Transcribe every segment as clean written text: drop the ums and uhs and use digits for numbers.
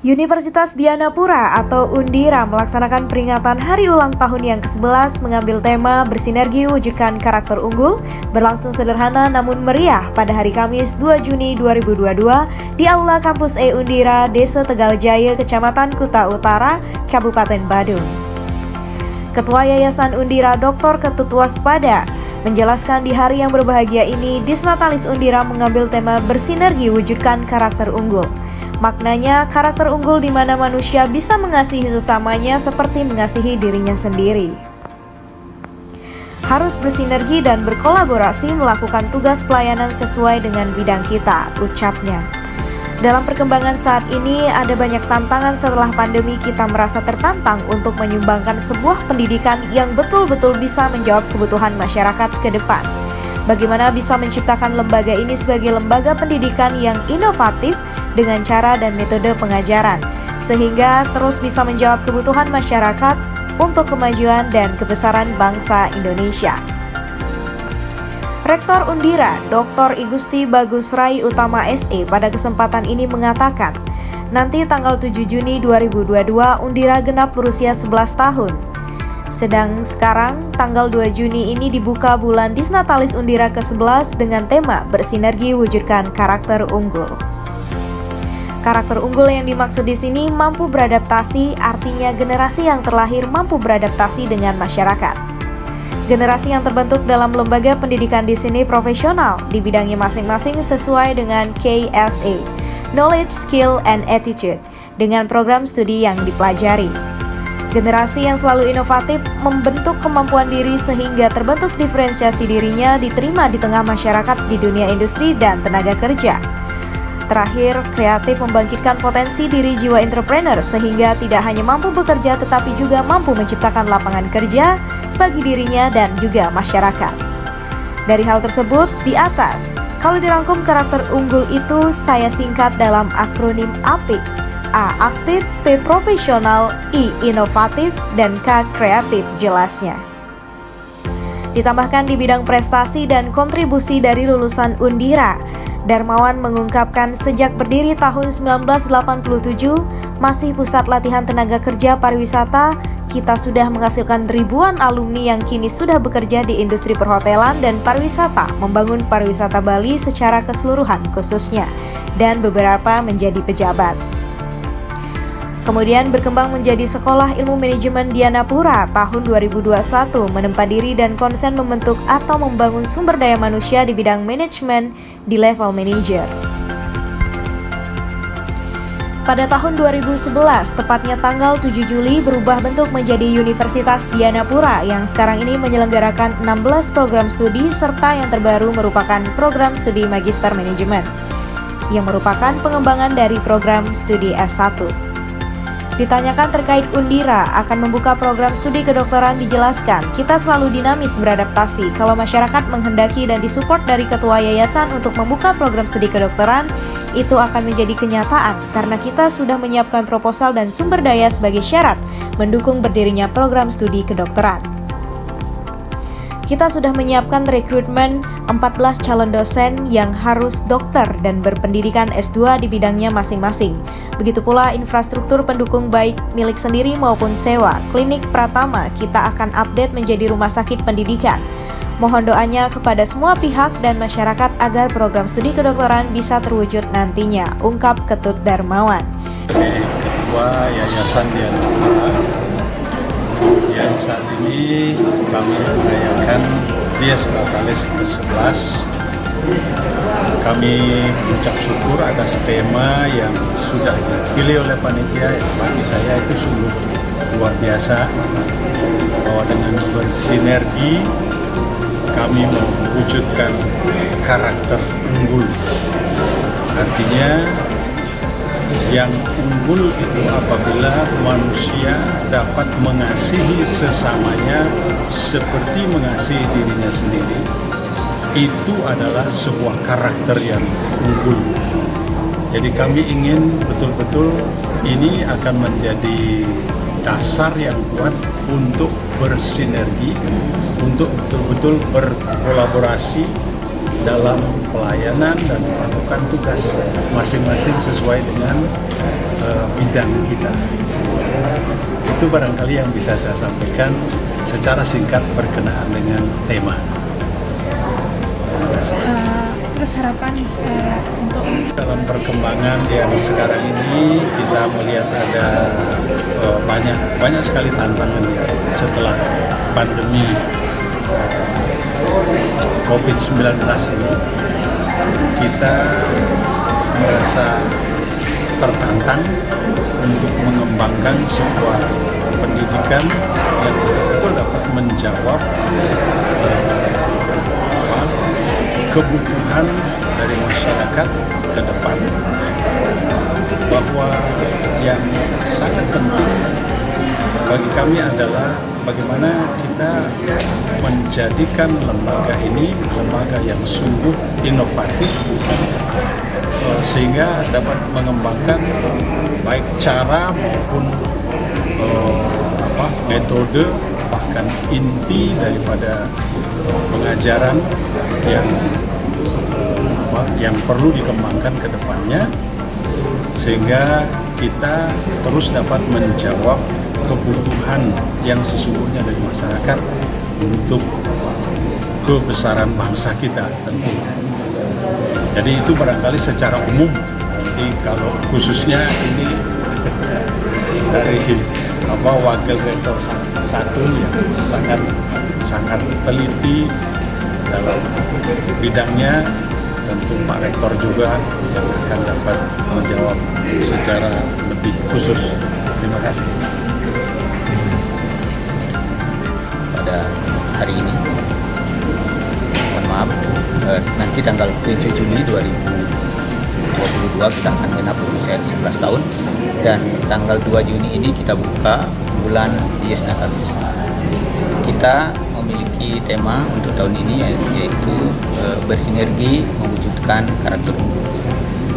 Universitas Dianapura atau Undira melaksanakan peringatan hari ulang tahun yang ke-11 mengambil tema bersinergi wujudkan karakter unggul berlangsung sederhana namun meriah pada hari Kamis 2 Juni 2022 di Aula Kampus Undira, Desa Tegaljaya, Kecamatan Kuta Utara, Kabupaten Badung. Ketua Yayasan Undira Dr. Ketut Waspada menjelaskan di hari yang berbahagia ini Disnatalis Undira mengambil tema bersinergi wujudkan karakter unggul. Maknanya karakter unggul di mana manusia bisa mengasihi sesamanya seperti mengasihi dirinya sendiri. Harus bersinergi dan berkolaborasi melakukan tugas pelayanan sesuai dengan bidang kita, ucapnya. Dalam perkembangan saat ini ada banyak tantangan setelah pandemi, kita merasa tertantang untuk menyumbangkan sebuah pendidikan yang betul-betul bisa menjawab kebutuhan masyarakat ke depan. Bagaimana bisa menciptakan lembaga ini sebagai lembaga pendidikan yang inovatif dengan cara dan metode pengajaran, sehingga terus bisa menjawab kebutuhan masyarakat untuk kemajuan dan kebesaran bangsa Indonesia. Rektor Undira, Dr. Igusti Bagus Rai Utama SE pada kesempatan ini mengatakan, nanti tanggal 7 Juni 2022 Undira genap berusia 11 tahun. Sedang sekarang tanggal 2 Juni ini dibuka bulan Disnatalis Undira ke-11 dengan tema bersinergi wujudkan karakter unggul. Karakter unggul yang dimaksud di sini mampu beradaptasi, artinya generasi yang terlahir mampu beradaptasi dengan masyarakat. Generasi yang terbentuk dalam lembaga pendidikan di sini profesional di bidangnya masing-masing sesuai dengan KSA, Knowledge, Skill, and Attitude, dengan program studi yang dipelajari. Generasi yang selalu inovatif membentuk kemampuan diri sehingga terbentuk diferensiasi dirinya diterima di tengah masyarakat di dunia industri dan tenaga kerja. Terakhir, kreatif membangkitkan potensi diri jiwa entrepreneur sehingga tidak hanya mampu bekerja tetapi juga mampu menciptakan lapangan kerja bagi dirinya dan juga masyarakat. Dari hal tersebut, di atas, kalau dirangkum karakter unggul itu saya singkat dalam akronim APIK. A. Aktif, P. Profesional, I. Inovatif, dan K. Kreatif jelasnya. Ditambahkan di bidang prestasi dan kontribusi dari lulusan Undira, Darmawan mengungkapkan sejak berdiri tahun 1987, masih pusat latihan tenaga kerja pariwisata, kita sudah menghasilkan ribuan alumni yang kini sudah bekerja di industri perhotelan dan pariwisata, membangun pariwisata Bali secara keseluruhan khususnya, dan beberapa menjadi pejabat. Kemudian berkembang menjadi Sekolah Ilmu Manajemen Dianapura tahun 2021, menempa diri dan konsen membentuk atau membangun sumber daya manusia di bidang manajemen di level manajer. Pada tahun 2011, tepatnya tanggal 7 Juli, berubah bentuk menjadi Universitas Dianapura yang sekarang ini menyelenggarakan 16 program studi serta yang terbaru merupakan program studi Magister Manajemen, yang merupakan pengembangan dari program studi S1. Ditanyakan terkait Undira akan membuka program studi kedokteran, dijelaskan, kita selalu dinamis beradaptasi. Kalau masyarakat menghendaki dan disupport dari ketua yayasan untuk membuka program studi kedokteran, itu akan menjadi kenyataan karena kita sudah menyiapkan proposal dan sumber daya sebagai syarat mendukung berdirinya program studi kedokteran. Kita sudah menyiapkan rekrutmen 14 calon dosen yang harus dokter dan berpendidikan S2 di bidangnya masing-masing. Begitu pula infrastruktur pendukung baik milik sendiri maupun sewa. Klinik Pratama kita akan update menjadi rumah sakit pendidikan. Mohon doanya kepada semua pihak dan masyarakat agar program studi kedokteran bisa terwujud nantinya, ungkap Ketut Darmawan. Ketua Yayasan Dianapura yang saat ini kami merayakan Disnatalis ke-11. Kami mengucap syukur atas tema yang sudah dipilih oleh panitia. Bagi saya itu sungguh luar biasa, bahwa dengan bersinergi kami mewujudkan karakter unggul. Artinya yang unggul itu apabila manusia dapat mengasihi sesamanya seperti mengasihi dirinya sendiri. Itu adalah sebuah karakter yang unggul. Jadi kami ingin betul-betul ini akan menjadi dasar yang kuat untuk bersinergi, untuk betul-betul berkolaborasi dalam pelayanan dan melakukan tugas masing-masing sesuai dengan bidang kita. Itu barangkali yang bisa saya sampaikan secara singkat berkenaan dengan tema. Terima kasih. Terus harapan untuk Dalam perkembangan yang sekarang ini kita melihat ada banyak sekali tantangan ya setelah pandemi COVID-19 ini. Kita merasa tertantang untuk mengembangkan sebuah pendidikan yang betul-betul dapat menjawab kebutuhan dari masyarakat ke depan, bahwa yang sangat penting bagi kami adalah bagaimana kita menjadikan lembaga ini lembaga yang sungguh inovatif sehingga dapat mengembangkan baik cara maupun metode, bahkan inti daripada pengajaran yang perlu dikembangkan ke depannya, sehingga kita terus dapat menjawab kebutuhan yang sesungguhnya dari masyarakat untuk kebesaran bangsa kita tentu. Jadi itu barangkali secara umum. Nanti kalau khususnya ini dari wakil rektor satu yang sangat teliti dalam bidangnya, tentu Pak Rektor juga yang akan dapat menjawab secara lebih khusus. Terima kasih. Pada hari ini, mohon maaf, nanti tanggal 7 Juli 2022 kita akan genap berusia 11 tahun, dan tanggal 2 Juni ini kita buka bulan Dies Natalis. Kita memiliki tema untuk tahun ini yaitu bersinergi mewujudkan karakter unggul.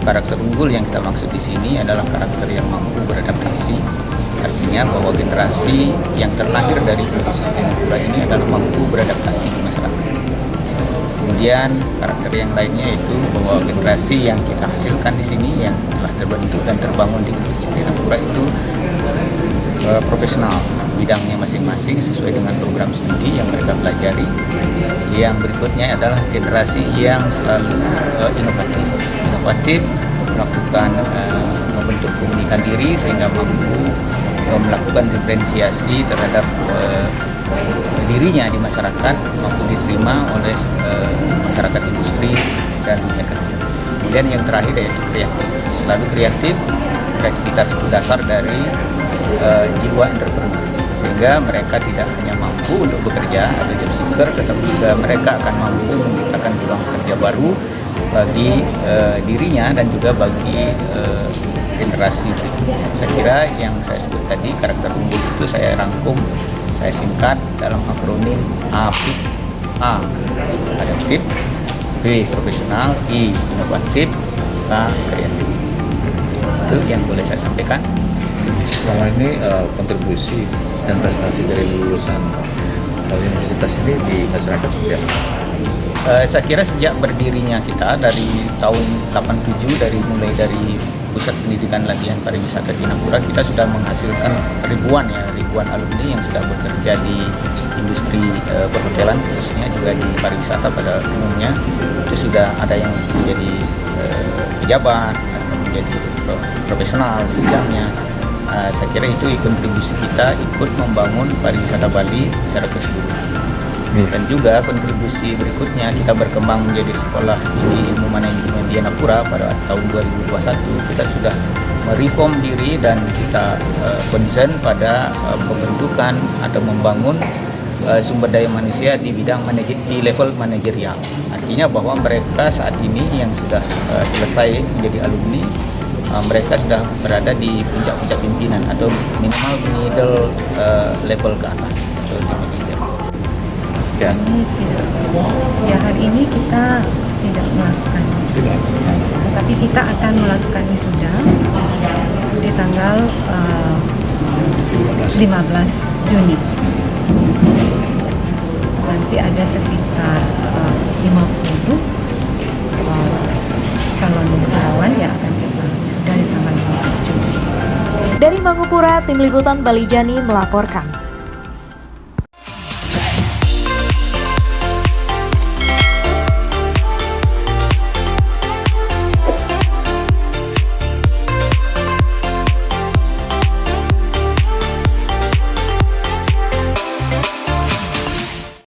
Karakter unggul yang kita maksud di sini adalah karakter yang mampu beradaptasi. Artinya bahwa generasi yang terlahir dari ekosistem Singapura ini adalah mampu beradaptasi di masyarakat. Kemudian karakter yang lainnya yaitu bahwa generasi yang kita hasilkan di sini yang telah terbentuk dan terbangun di Singapura itu profesional bidangnya masing-masing sesuai dengan program studi yang mereka pelajari. Yang berikutnya adalah generasi yang selalu inovatif, melakukan membentuk komunikan diri sehingga mampu melakukan diferensiasi terhadap dirinya di masyarakat, mampu diterima oleh masyarakat industri dan dunia kerja. Kemudian yang terakhir yaitu kreatif, selalu kreatif. Kreativitas itu dasar dari jiwa entrepreneur, sehingga mereka tidak hanya mampu untuk bekerja atau job seeker, tetapi juga mereka akan mampu menciptakan peluang kerja baru bagi dirinya dan juga bagi generasi berikutnya. Saya kira yang saya sebut tadi, karakter unggul itu saya rangkum, saya singkat dalam akronim APIK. A, adaptif; B, profesional; I, inovatif; K, kreatif. Itu yang boleh saya sampaikan. Selama ini kontribusi dan prestasi dari lulusan universitas ini di masyarakat seperti apa? Saya kira sejak berdirinya kita dari tahun 87, mulai dari Pusat Pendidikan Latihan Pariwisata Jinapura, kita sudah menghasilkan ribuan alumni yang sudah bekerja di industri perhotelan, khususnya juga di pariwisata pada umumnya. Itu sudah ada yang menjadi pejabat atau menjadi profesional di bidangnya. Saya kira itu kontribusi kita ikut membangun pariwisata Bali secara keseluruhan. Dan juga kontribusi berikutnya, kita berkembang menjadi sekolah tinggi ilmu manajemen di Jinapura pada tahun 2021. Kita sudah mereform diri dan kita concern pada pembentukan atau membangun sumber daya manusia di bidang di level manajerial. Artinya bahwa mereka saat ini yang sudah selesai menjadi alumni, mereka sudah berada di puncak-puncak pimpinan atau minimal middle level ke atas atau di manajer. Ya. Ya, hari ini kita tidak melakukan, tetapi kita akan melakukan wisuda di tanggal 15 Juni. Nanti ada sekitar 50 Cinapura, Tim Liputan Bali Jani melaporkan.